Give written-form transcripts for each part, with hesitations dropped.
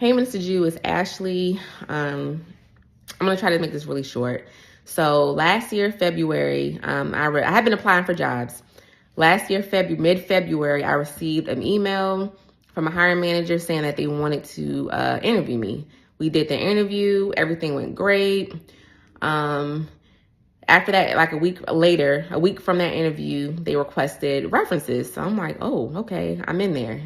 Hey, Mr. Jew, it's Ashley. I'm going to try to make this really short. So last year, February, I had been applying for jobs. Last year, mid-February, I received an email from a hiring manager saying that they wanted to interview me. We did the interview. Everything went great. After that, like a week from that interview, they requested references. So I'm like, oh, okay, I'm in there.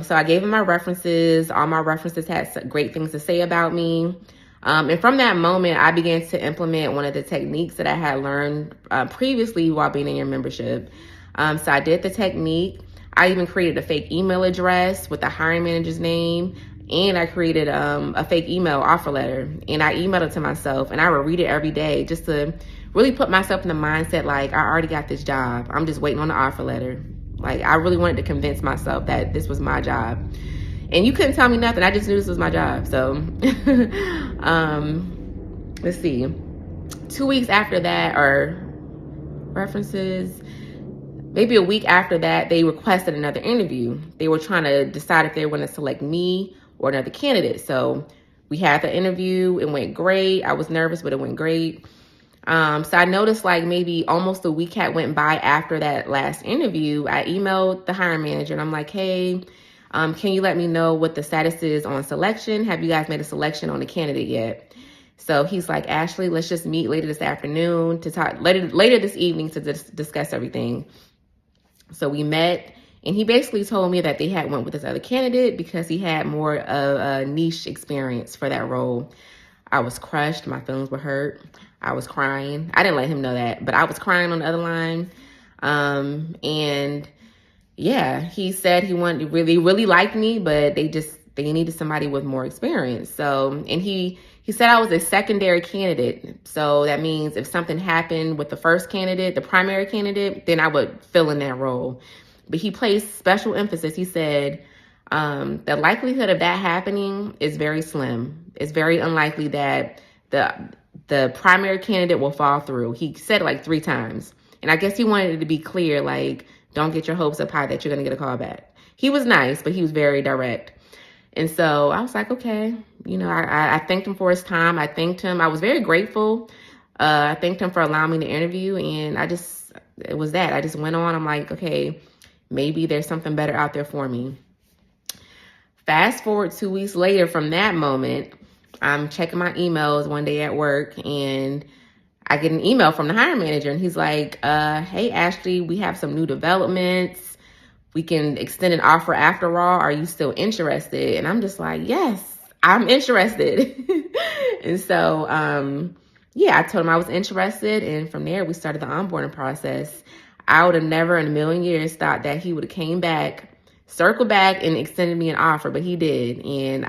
So I gave them my references. All my references had great things to say about me. And from that moment, I began to implement one of the techniques that I had learned previously while being in your membership. So I did the technique. I even created a fake email address with the hiring manager's name. And I created a fake email offer letter, and I emailed it to myself, and I would read it every day just to really put myself in the mindset like, I already got this job. I'm just waiting on the offer letter. Like, I really wanted to convince myself that this was my job. And you couldn't tell me nothing. I just knew this was my job. So let's see. 2 weeks after that, or references, maybe a week after that, they requested another interview. They were trying to decide if they were going to select me or another candidate. So we had the interview. It went great. I was nervous, but it went great. So I noticed like maybe almost a week had went by after that last interview. I emailed the hiring manager and I'm like, hey, can you let me know what the status is on selection? Have you guys made a selection on the candidate yet? So he's like, Ashley, let's just meet later this afternoon to talk later this evening to discuss everything. So we met. And he basically told me that they had went with this other candidate because he had more of a niche experience for that role. I was crushed. My feelings were hurt. I was crying. I didn't let him know that, but I was crying on the other line. And yeah, he said he wanted really liked me, but they needed somebody with more experience. So, and he said I was a secondary candidate. So that means if something happened with the first candidate, the primary candidate, then I would fill in that role. But he placed special emphasis. He said the likelihood of that happening is very slim. It's very unlikely that the primary candidate will fall through. He said it like 3 times. And I guess he wanted it to be clear, like, don't get your hopes up high that you're going to get a call back. He was nice, but he was very direct. And so I was like, okay, I thanked him for his time. I thanked him. I was very grateful. I thanked him for allowing me to interview. And it was that. I just went on. I'm like, okay, maybe there's something better out there for me. Fast forward 2 weeks later from that moment, I'm checking my emails one day at work and I get an email from the hiring manager and he's like, hey, Ashley, we have some new developments. We can extend an offer after all. Are you still interested? And I'm just like, yes, I'm interested. And so, I told him I was interested. And from there, we started the onboarding process. I would have never in a million years thought that he would have came back, circled back and extended me an offer, but he did. And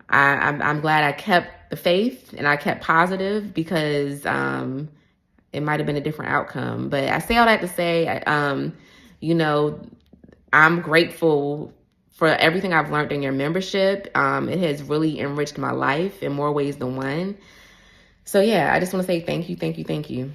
I'm glad I kept the faith and I kept positive because it might have been a different outcome. But I say all that to say, I'm grateful for everything I've learned in your membership. It has really enriched my life in more ways than one. So yeah, I just want to say thank you, thank you, thank you.